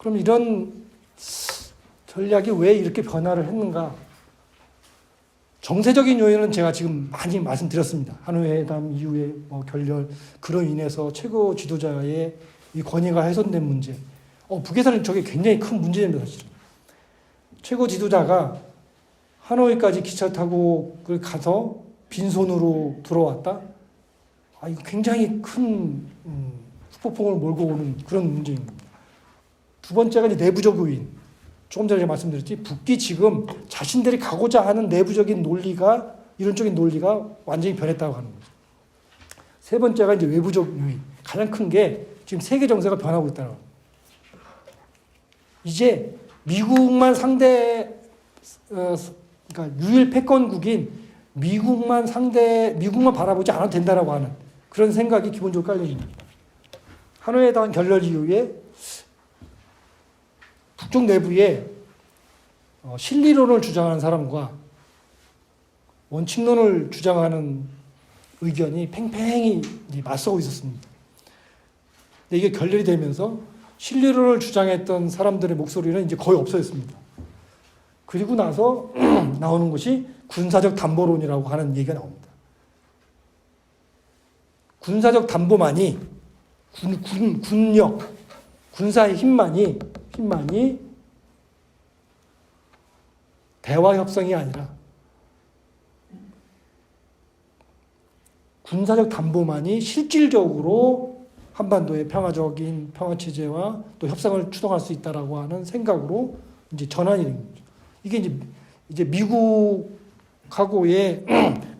그럼 이런 전략이 왜 이렇게 변화를 했는가? 정세적인 요인은 제가 지금 많이 말씀드렸습니다. 하노이 회담 이후에 결렬, 그로 인해서 최고 지도자의 이 권위가 훼손된 문제. 북에서는 저게 굉장히 큰 문제입니다, 사실은. 최고 지도자가 하노이까지 기차 타고 가서 빈손으로 돌아왔다? 이거 굉장히 큰 후폭풍을 몰고 오는 그런 문제입니다. 두 번째가 이제 내부적 요인. 조금 전에 말씀드렸지, 북이 지금 자신들이 가고자 하는 내부적인 논리가, 이론적인 논리가 완전히 변했다고 하는 거죠. 세 번째가 이제 외부적 요인. 가장 큰 게 지금 세계 정세가 변하고 있다는 거예요. 이제 미국만 그러니까 유일 패권국인 미국만 바라보지 않아도 된다라고 하는 그런 생각이 기본적으로 깔려 있습니다. 하노이 회담 결렬 이후에 북쪽 내부에 실리론을 주장하는 사람과 원칙론을 주장하는 의견이 팽팽히 맞서고 있었습니다. 근데 이게 결렬이 되면서 실리론을 주장했던 사람들의 목소리는 이제 거의 없어졌습니다. 그리고 나서 나오는 것이 군사적 담보론이라고 하는 얘기가 나옵니다. 군사적 담보만이 군력, 군사의 힘만이 대화 협상이 아니라 군사적 담보만이 실질적으로 한반도의 평화적인 평화체제와 또 협상을 추동할 수 있다라고 하는 생각으로 이제 전환이 된 거죠. 이게 이제 미국하고의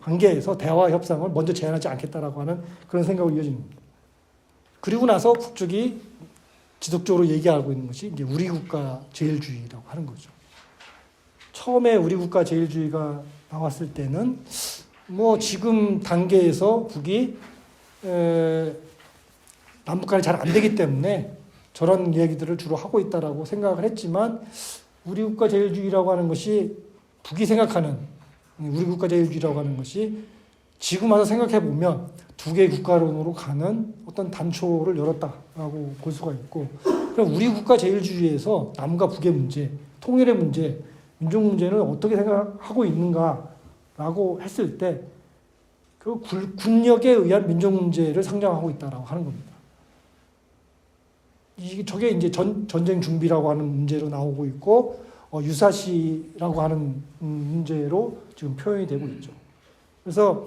관계에서 대화 협상을 먼저 제안하지 않겠다라고 하는 그런 생각으로 이어지는 겁니다. 그리고 나서 북쪽이 지속적으로 얘기하고 있는 것이 이제 우리 국가 제일주의라고 하는 거죠. 처음에 우리 국가 제일주의가 나왔을 때는 지금 단계에서 북이 남북 간이 잘 안 되기 때문에 저런 이야기들을 주로 하고 있다라고 생각을 했지만, 우리 국가 제일주의라고 하는 것이 북이 생각하는 우리 국가 제일주의라고 하는 것이 지금 와서 생각해 보면 두 개의 국가론으로 가는 어떤 단초를 열었다라고 볼 수가 있고, 그럼 우리 국가 제일주의에서 남과 북의 문제, 통일의 문제, 민족 문제는 어떻게 생각하고 있는가라고 했을 때 그 군력에 의한 민족 문제를 상정하고 있다라고 하는 겁니다. 저게 이제 전쟁 준비라고 하는 문제로 나오고 있고, 유사시라고 하는 문제로 지금 표현이 되고 있죠. 그래서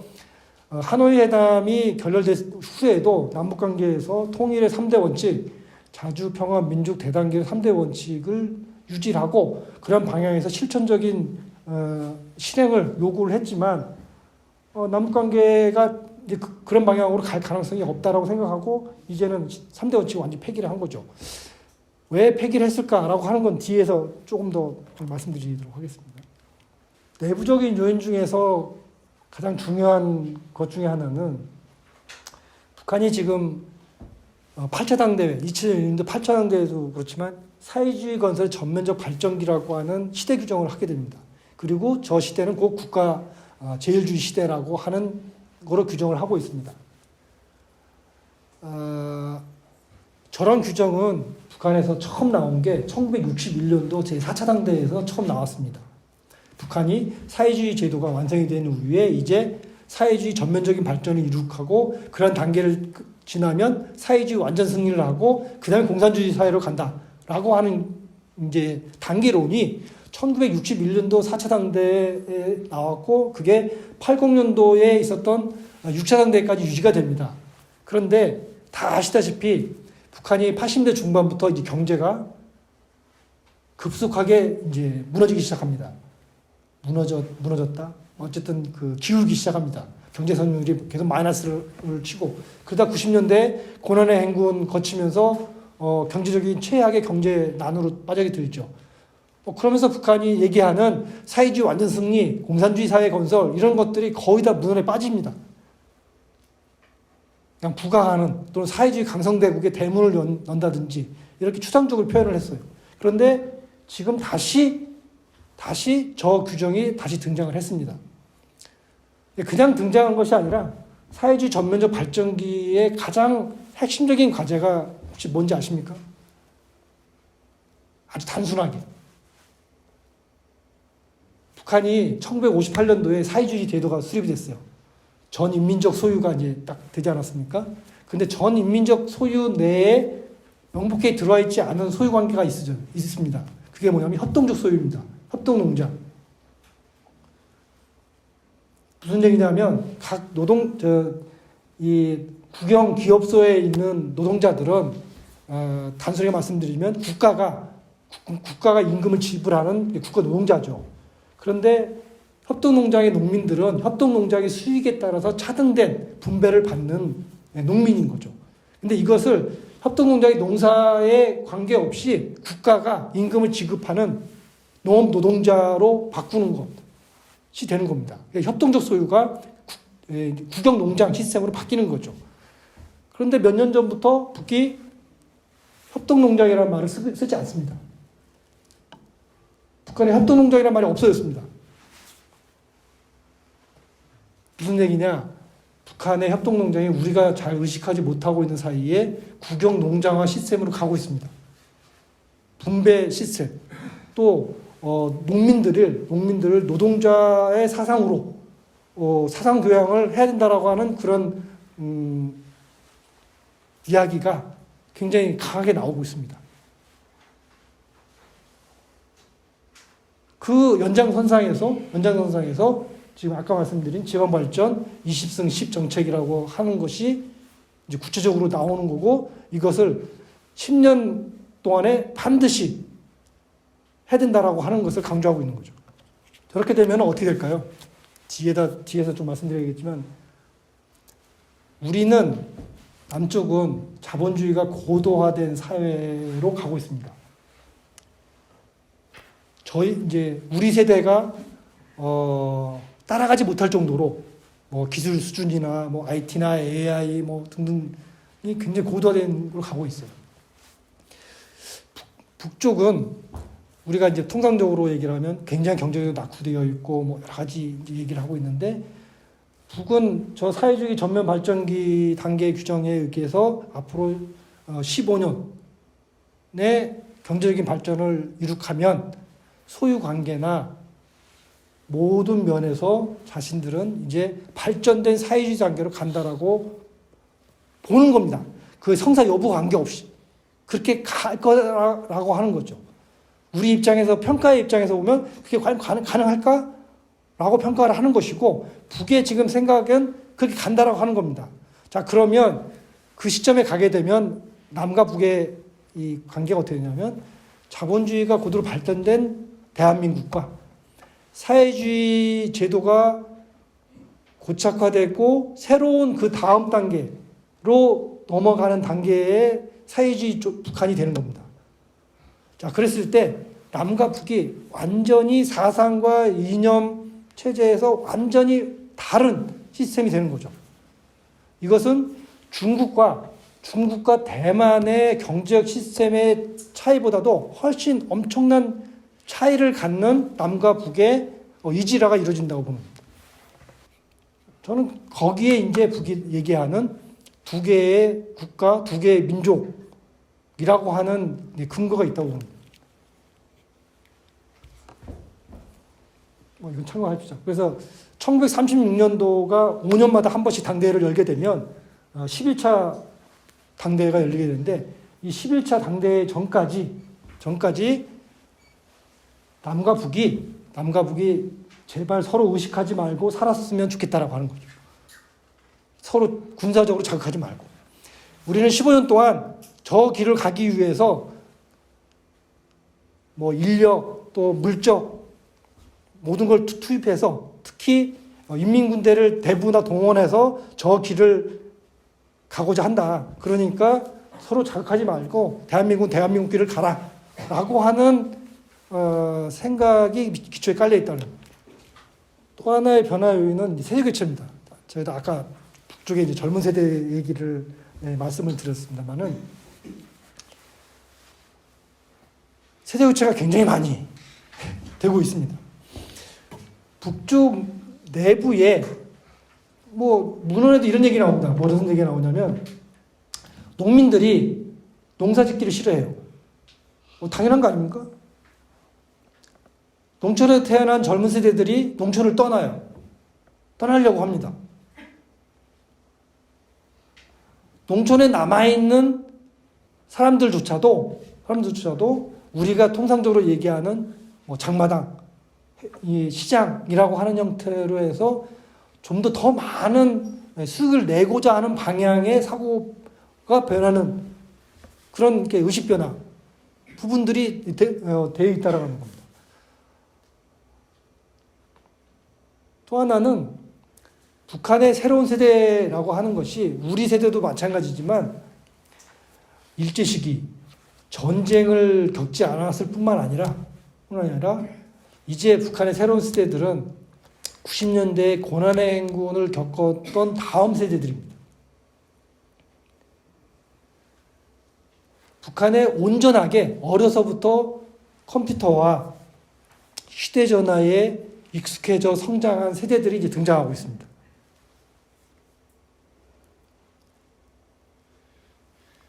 하노이 회담이 결렬된 후에도 남북관계에서 통일의 3대 원칙, 자주, 평화, 민족, 대단계 3대 원칙을 유지하고 그런 방향에서 실천적인 실행을 요구를 했지만, 남북관계가 이제 그런 방향으로 갈 가능성이 없다라고 생각하고 이제는 3대 원칙을 완전히 폐기를 한 거죠. 왜 폐기를 했을까라고 하는 건 뒤에서 조금 더 말씀드리도록 하겠습니다. 내부적인 요인 중에서 가장 중요한 것 중에 하나는 북한이 지금 8차 당대회, 2001년도 8차 당대회도 그렇지만 사회주의 건설의 전면적 발전기라고 하는 시대 규정을 하게 됩니다. 그리고 저 시대는 곧 국가 제일주의 시대라고 하는 거로 규정을 하고 있습니다. 저런 규정은 북한에서 처음 나온 게 1961년도 제4차 당대회에서 처음 나왔습니다. 북한이 사회주의 제도가 완성이 된 후에 이제 사회주의 전면적인 발전을 이룩하고 그런 단계를 지나면 사회주의 완전 승리를 하고 그 다음에 공산주의 사회로 간다라고 하는 이제 단계론이 1961년도 4차 당대에 나왔고 그게 80년도에 있었던 6차 당대까지 유지가 됩니다. 그런데 다 아시다시피 북한이 80대 중반부터 이제 경제가 급속하게 이제 무너지기 시작합니다. 무너졌다. 어쨌든 기울기 시작합니다. 경제 성장률이 계속 마이너스를 치고 그러다 90년대 고난의 행군 거치면서 경제적인 최악의 경제 난으로 빠지게 되죠. 그러면서 북한이 얘기하는 사회주의 완전 승리, 공산주의 사회 건설 이런 것들이 거의 다 문헌에 빠집니다. 그냥 부강하는 또는 사회주의 강성대국의 대문을 연다든지 이렇게 추상적으로 표현을 했어요. 그런데 지금 다시 저 규정이 다시 등장을 했습니다. 그냥 등장한 것이 아니라 사회주의 전면적 발전기의 가장 핵심적인 과제가 혹시 뭔지 아십니까? 아주 단순하게. 북한이 1958년도에 사회주의 제도가 수립이 됐어요. 전 인민적 소유가 이제 딱 되지 않았습니까? 근데 전 인민적 소유 내에 명백히 들어와 있지 않은 소유 관계가 있습니다. 그게 뭐냐면 협동적 소유입니다. 협동농장. 무슨 얘기냐면 각 이 국영 기업소에 있는 노동자들은 단순하게 말씀드리면 국가가 임금을 지불하는 국가 노동자죠. 그런데 협동농장의 농민들은 협동농장의 수익에 따라서 차등된 분배를 받는 농민인 거죠. 근데 이것을 협동농장의 농사에 관계없이 국가가 임금을 지급하는 농업 노동자로 바꾸는 것이 되는 겁니다. 협동적 소유가 국영농장 시스템으로 바뀌는 거죠. 그런데 몇 년 전부터 북이 협동농장이라는 말을 쓰지 않습니다. 북한의 협동농장이라는 말이 없어졌습니다. 무슨 얘기냐? 북한의 협동농장이 우리가 잘 의식하지 못하고 있는 사이에 국영농장화 시스템으로 가고 있습니다. 분배 시스템. 또 농민들을 노동자의 사상으로 사상 교양을 해야 된다라고 하는 그런 이야기가 굉장히 강하게 나오고 있습니다. 그 연장선상에서 지금 아까 말씀드린 지방발전 20승 10 정책이라고 하는 것이 이제 구체적으로 나오는 거고, 이것을 10년 동안에 반드시 해야 된다라고 하는 것을 강조하고 있는 거죠. 저렇게 되면 어떻게 될까요? 뒤에서 좀 말씀드리겠지만, 우리는 남쪽은 자본주의가 고도화된 사회로 가고 있습니다. 우리 세대가 따라가지 못할 정도로 기술 수준이나 IT나 AI 등등이 굉장히 고도화된 걸로 가고 있어요. 북쪽은 우리가 이제 통상적으로 얘기를 하면 굉장히 경제적으로 낙후되어 있고 여러 가지 얘기를 하고 있는데, 북은 저 사회주의 전면 발전기 단계 규정에 의해서 앞으로 15년의 경제적인 발전을 이룩하면 소유 관계나 모든 면에서 자신들은 이제 발전된 사회주의 단계로 간다라고 보는 겁니다. 그 성사 여부 관계없이 그렇게 갈 거라고 하는 거죠. 우리 입장에서, 평가의 입장에서 보면 그게 과연 가능할까? 라고 평가를 하는 것이고, 북의 지금 생각은 그렇게 간다라고 하는 겁니다. 자, 그러면 그 시점에 가게 되면 남과 북의 이 관계가 어떻게 되냐면, 자본주의가 고도로 발전된 대한민국과 사회주의 제도가 고착화되고 새로운 그 다음 단계로 넘어가는 단계의 사회주의 북한이 되는 겁니다. 자, 그랬을 때 남과 북이 완전히 사상과 이념 체제에서 완전히 다른 시스템이 되는 거죠. 이것은 중국과 대만의 경제적 시스템의 차이보다도 훨씬 엄청난 차이를 갖는 남과 북의 이질화가 이루어진다고 봅니다. 저는 거기에 이제 북이 얘기하는 두 개의 국가, 두 개의 민족이라고 하는 근거가 있다고 봅니다. 이건 참고합시다. 그래서 1936년도가 5년마다 한 번씩 당대회를 열게 되면 11차 당대회가 열리게 되는데, 이 11차 당대회 전까지 남과 북이 제발 서로 의식하지 말고 살았으면 좋겠다라고 하는 거죠. 서로 군사적으로 자극하지 말고. 우리는 15년 동안 저 길을 가기 위해서 인력 또 물적 모든 걸 투입해서, 특히 인민군대를 대부나 동원해서 저 길을 가고자 한다. 그러니까 서로 자극하지 말고 대한민국 길을 가라라고 하는 생각이 기초에 깔려 있다는. 또 하나의 변화 요인은 세대 교체입니다. 저희도 아까 북쪽에 이제 젊은 세대 얘기를 말씀을 드렸습니다만은, 세대 교체가 굉장히 많이 되고 있습니다. 북쪽 내부에 문헌에도 이런 얘기 나옵니다. 무슨 얘기가 나오냐면, 농민들이 농사 짓기를 싫어해요. 당연한 거 아닙니까? 농촌에 태어난 젊은 세대들이 농촌을 떠나요. 떠나려고 합니다. 농촌에 남아있는 사람들조차도 우리가 통상적으로 얘기하는 장마당, 이 시장이라고 하는 형태로 해서 좀 더 많은 수익을 내고자 하는 방향의 사고가 변하는 그런 의식 변화 부분들이 되어 있다라는 겁니다. 또 하나는 북한의 새로운 세대라고 하는 것이 우리 세대도 마찬가지지만 일제시기 전쟁을 겪지 않았을 뿐만 아니라 이제 북한의 새로운 세대들은 90년대에 고난의 행군을 겪었던 다음 세대들입니다. 북한에 온전하게 어려서부터 컴퓨터와 휴대전화에 익숙해져 성장한 세대들이 이제 등장하고 있습니다.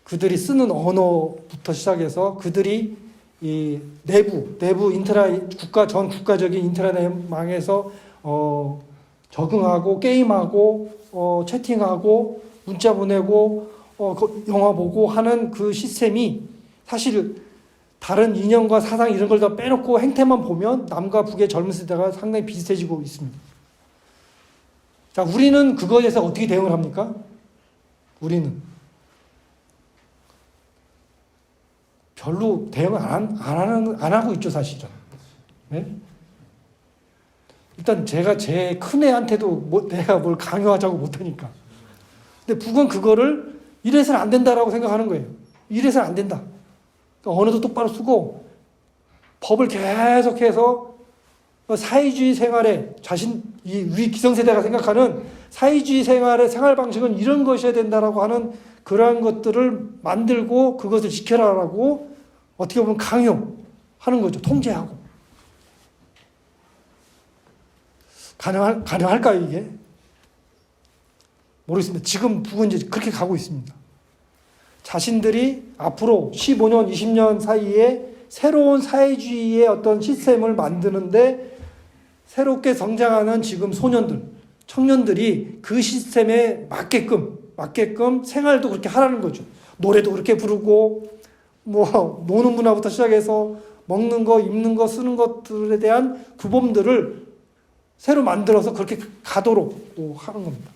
그들이 쓰는 언어부터 시작해서 그들이 이 내부 전 국가적인 인터넷망에서 적응하고 게임하고 채팅하고 문자 보내고 영화 보고 하는 그 시스템이 사실 다른 이념과 사상 이런 걸 다 빼놓고 행태만 보면 남과 북의 젊은 세대가 상당히 비슷해지고 있습니다. 자, 우리는 그거에 대해서 어떻게 대응을 합니까? 우리는 별로 대응을 안 하고 있죠, 사실은. 네? 일단 제가 제 큰애한테도 내가 뭘 강요하자고 못하니까. 근데 북은 그거를 이래서는 안 된다라고 생각하는 거예요. 이래서는 안 된다. 그러니까 언어도 똑바로 쓰고 법을 계속해서 사회주의 생활에 우리 기성세대가 생각하는 사회주의 생활의 생활 방식은 이런 것이어야 된다라고 하는 그러한 것들을 만들고 그것을 지켜라라고 어떻게 보면 강요하는 거죠. 통제하고. 가능할까요, 이게? 모르겠습니다. 지금 북은 이제 그렇게 가고 있습니다. 자신들이 앞으로 15년, 20년 사이에 새로운 사회주의의 어떤 시스템을 만드는데 새롭게 성장하는 지금 소년들, 청년들이 그 시스템에 맞게끔 생활도 그렇게 하라는 거죠. 노래도 그렇게 부르고, 노는 문화부터 시작해서 먹는 거, 입는 거, 쓰는 것들에 대한 규범들을 새로 만들어서 그렇게 가도록 하는 겁니다.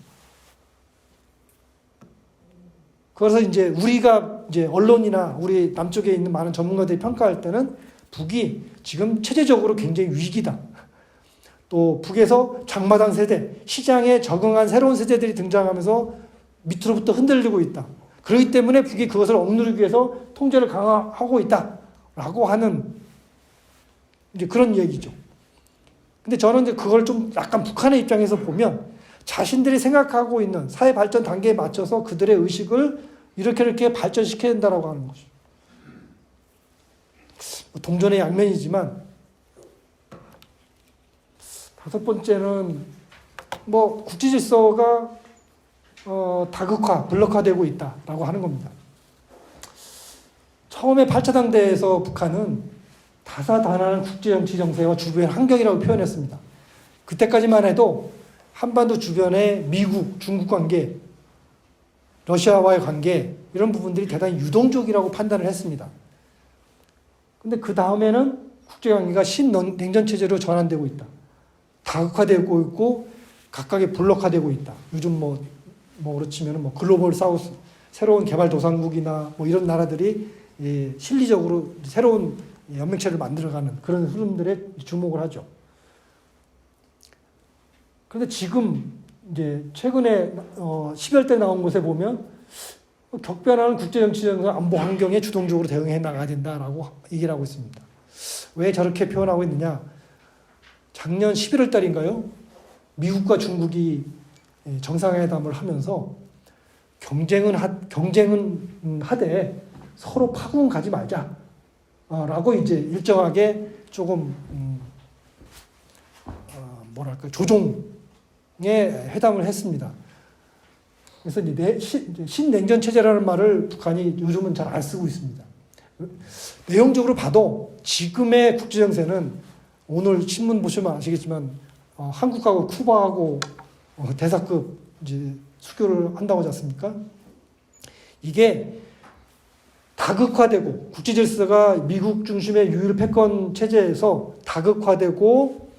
그래서 이제 우리가 이제 언론이나 우리 남쪽에 있는 많은 전문가들이 평가할 때는 북이 지금 체제적으로 굉장히 위기다. 또 북에서 장마당 세대, 시장에 적응한 새로운 세대들이 등장하면서 밑으로부터 흔들리고 있다. 그렇기 때문에 북이 그것을 억누르기 위해서 통제를 강화하고 있다라고 하는 이제 그런 얘기죠. 근데 저는 이제 그걸 좀 약간 북한의 입장에서 보면 자신들이 생각하고 있는 사회 발전 단계에 맞춰서 그들의 의식을 이렇게 발전시켜야 된다라고 하는 거죠. 동전의 양면이지만 다섯 번째는 국제 질서가 다극화, 블록화되고 있다라고 하는 겁니다. 처음에 8차 당대에서 북한은 다사다난한 국제정치 정세와 주변 환경이라고 표현했습니다. 그때까지만 해도 한반도 주변의 미국, 중국 관계, 러시아와의 관계 이런 부분들이 대단히 유동적이라고 판단을 했습니다. 근데 그 다음에는 국제관계가 신냉전체제로 전환되고 있다. 다극화되고 있고 각각의 블록화되고 있다. 요즘 그렇지만 글로벌 사우스, 새로운 개발도상국이나 이런 나라들이 실리적으로 새로운 연맹체를 만들어가는 그런 흐름들에 주목을 하죠. 그런데 지금 이제 최근에 10여대 나온 곳에 보면 격변하는 국제정치적 안보 환경에 주동적으로 대응해 나가야 된다라고 얘기를 하고 있습니다. 왜 저렇게 표현하고 있느냐? 작년 11월 달인가요? 미국과 중국이 정상회담을 하면서 경쟁은 하되 서로 파국은 가지 말자. 라고 이제 일정하게 조금 조종에 회담을 했습니다. 그래서 이제 신냉전 체제라는 말을 북한이 요즘은 잘 안 쓰고 있습니다. 내용적으로 봐도 지금의 국제 정세는 오늘 신문 보시면 아시겠지만 한국하고 쿠바하고 대사급 이제 수교를 한다고 하지 않습니까? 이게 다극화되고 국제 질서가 미국 중심의 유일 패권 체제에서 다극화되고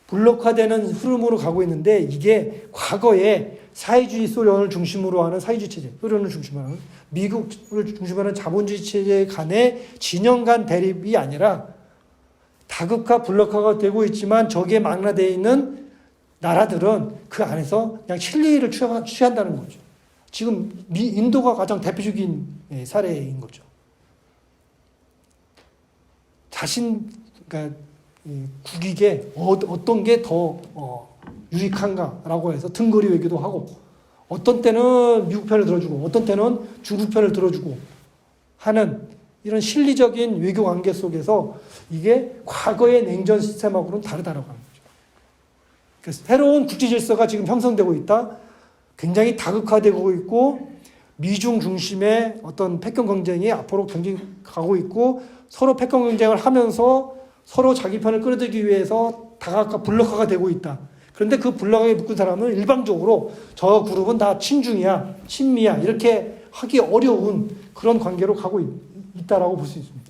블록화되는 흐름으로 가고 있는데 이게 과거에 사회주의 소련을 중심으로 하는 사회주의 체제, 소련을 중심으로 하는 미국을 중심으로 하는 자본주의 체제 간의 진영 간 대립이 아니라 다극화, 블록화가 되고 있지만 저기에 망라되어 있는 나라들은 그 안에서 그냥 실리를 취한다는 거죠. 지금 인도가 가장 대표적인 사례인 거죠. 그러니까 국익에 어떤 게 더 유익한가라고 해서 등거리 외교도 하고 어떤 때는 미국 편을 들어주고 어떤 때는 중국 편을 들어주고 하는 이런 실리적인 외교 관계 속에서 이게 과거의 냉전 시스템하고는 다르다라고 하는 거죠. 그래서 새로운 국제 질서가 지금 형성되고 있다. 굉장히 다극화되고 있고 미중 중심의 어떤 패권 경쟁이 앞으로 굉장히 가고 있고 서로 패권 경쟁을 하면서 서로 자기 편을 끌어들이기 위해서 다각화 블록화가 되고 있다. 그런데 그 블록에 묶은 사람은 일방적으로 저 그룹은 다 친중이야, 친미야 이렇게 하기 어려운 그런 관계로 가고 있다라고 볼 수 있습니다.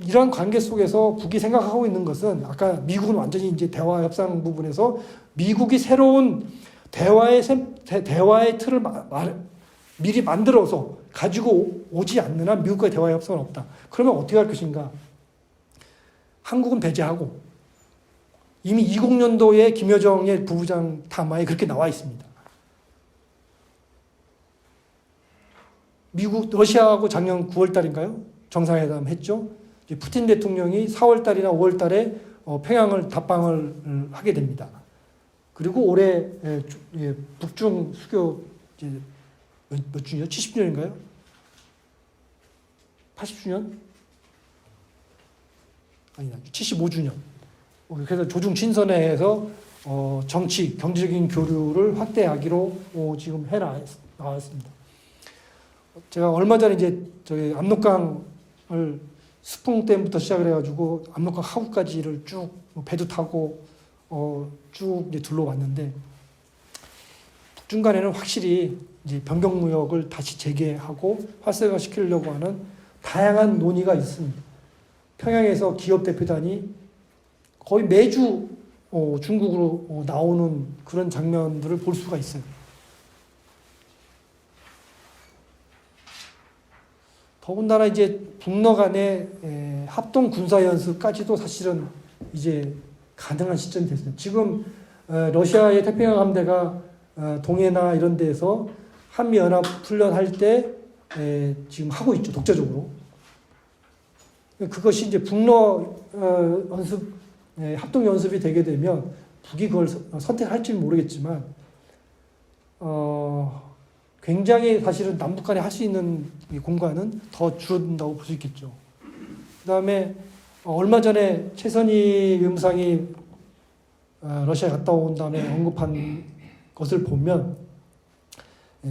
이러한 관계 속에서 북이 생각하고 있는 것은 아까 미국은 완전히 이제 대화 협상 부분에서 미국이 새로운 대화의 틀을 미리 만들어서 가지고 오지 않는 한 미국과의 대화 협상은 없다. 그러면 어떻게 할 것인가? 한국은 배제하고 이미 20년도에 김여정의 부부장 담화에 그렇게 나와 있습니다. 러시아하고 작년 9월 달인가요? 정상회담 했죠. 푸틴 대통령이 4월 달이나 5월 달에 평양을 답방을 하게 됩니다. 그리고 올해 북중 수교 몇 주년? 70주년인가요? 80주년? 아니다. 75주년. 그래서 조중 친선회에서 정치, 경제적인 교류를 확대하기로 지금 해 나왔습니다. 제가 얼마 전에 이제 저기 압록강을 스풍댐부터 시작을 해가지고 압록강 하구까지를 쭉 배도 타고 쭉 이제 둘러왔는데 중간에는 확실히 이제 변경무역을 다시 재개하고 활성화시키려고 하는 다양한 논의가 있습니다. 평양에서 기업 대표단이 거의 매주 중국으로 나오는 그런 장면들을 볼 수가 있어요. 더군다나 이제 북러 간의 합동 군사 연습까지도 사실은 이제 가능한 시점이 됐습니다. 지금 러시아의 태평양 함대가 동해나 이런 데서 한미 연합 훈련할 때 지금 하고 있죠. 독자적으로. 그것이 이제 북러 연습 합동 연습이 되게 되면 북이 그걸 선택할지는 모르겠지만 굉장히 사실은 남북 간에 할 수 있는 공간은 더 줄어든다고 볼 수 있겠죠. 그 다음에 얼마 전에 최선희 외무상이 러시아에 갔다 온 다음에 언급한 것을 보면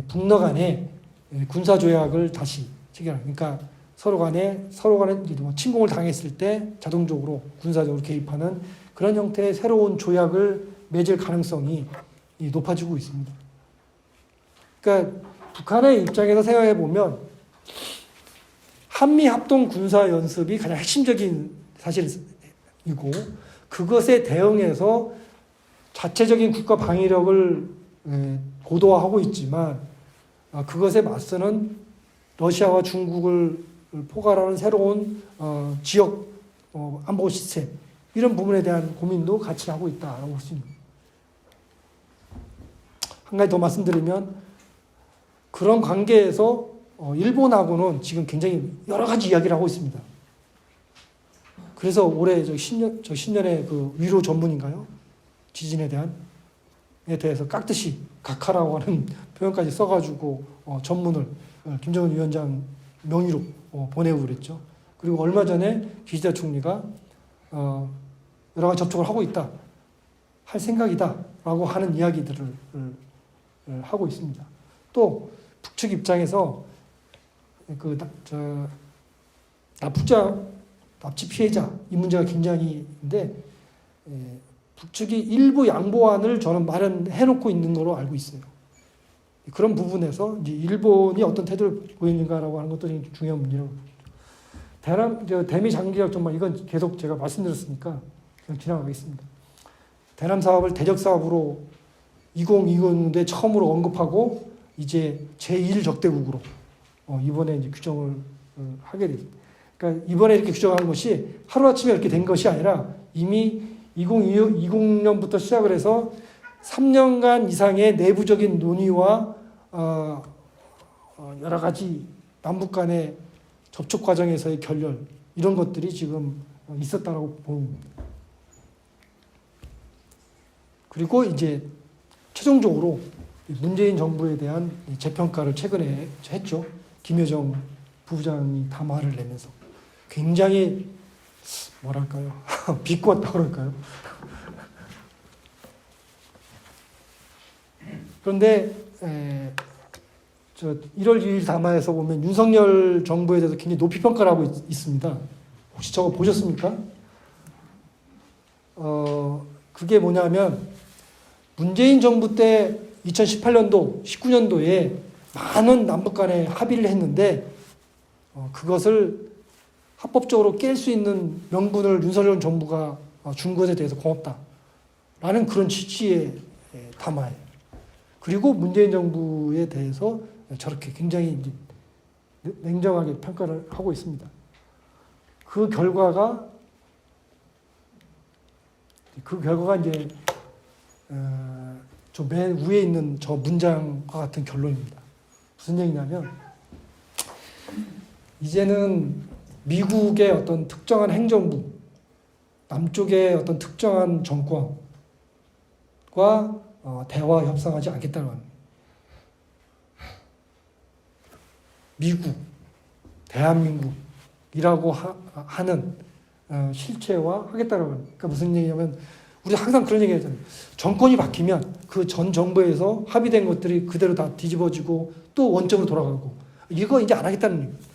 북러 간에 군사조약을 다시 체결하는, 그러니까 서로 간에 침공을 당했을 때 자동적으로 군사적으로 개입하는 그런 형태의 새로운 조약을 맺을 가능성이 높아지고 있습니다. 그러니까 북한의 입장에서 생각해 보면 한미 합동 군사 연습이 가장 핵심적인 사실이고 그것에 대응해서 자체적인 국가 방위력을 고도화하고 있지만 그것에 맞서는 러시아와 중국을 포괄하는 새로운 지역 안보 시스템 이런 부분에 대한 고민도 같이 하고 있다고 볼 수 있습니다. 한 가지 더 말씀드리면 그런 관계에서 일본하고는 지금 굉장히 여러 가지 이야기를 하고 있습니다. 그래서 올해 신년에 그 위로 전문인가요? 지진에 대해서 깍듯이 각하라고 하는 표현까지 써가지고 전문을 김정은 위원장 명의로 보내고 그랬죠. 그리고 얼마 전에 기시다 총리가 여러 가지 접촉을 하고 있다, 할 생각이다라고 하는 이야기들을 하고 있습니다. 또 북측 입장에서 납북자, 납치 피해자 이 문제가 굉장히인데 북측이 일부 양보안을 저는 마련해놓고 있는 걸로 알고 있어요. 그런 부분에서 이제 일본이 어떤 태도를 보이는가라고 하는 것도 굉장히 중요한 문제라고 봅니다. 대미 장기적 정말 이건 계속 제가 말씀드렸으니까 그냥 지나가겠습니다. 대남 사업을 대적 사업으로 2020년도에 처음으로 언급하고 이제 제1적대국으로 이번에 이제 규정을 하게 됐습니다. 그러니까 이번에 이렇게 규정한 것이 하루아침에 이렇게 된 것이 아니라 이미 2020년부터 시작을 해서 3년간 이상의 내부적인 논의와 여러 가지 남북 간의 접촉 과정에서의 결렬 이런 것들이 지금 있었다라고 봅니다. 그리고 이제 최종적으로 문재인 정부에 대한 재평가를 최근에 했죠. 김여정 부부장이 담화를 내면서 굉장히 뭐랄까요? 비꼬았다고 그럴까요? 그런데 1월 2일 담화에서 보면 윤석열 정부에 대해서 굉장히 높이 평가를 하고 있습니다. 혹시 저거 보셨습니까? 그게 뭐냐면 문재인 정부 때 2018년도, 19년도에 많은 남북 간에 합의를 했는데 그것을 합법적으로 깰 수 있는 명분을 윤석열 정부가 준 것에 대해서 고맙다라는 그런 취지의 담화예요. 그리고 문재인 정부에 대해서 저렇게 굉장히 이제 냉정하게 평가를 하고 있습니다. 그 결과가 이제 저 맨 위에 있는 저 문장과 같은 결론입니다. 무슨 얘기냐면 이제는 미국의 어떤 특정한 행정부, 남쪽의 어떤 특정한 정권과 대화 협상하지 않겠다는 겁니다. 미국, 대한민국이라고 하는 실체화 하겠다는 겁니다. 그러니까 무슨 얘기냐면 우리 항상 그런 얘기 하잖아요. 정권이 바뀌면 그 전 정부에서 합의된 것들이 그대로 다 뒤집어지고 또 원점으로 돌아가고 이거 이제 안 하겠다는 얘기입니다.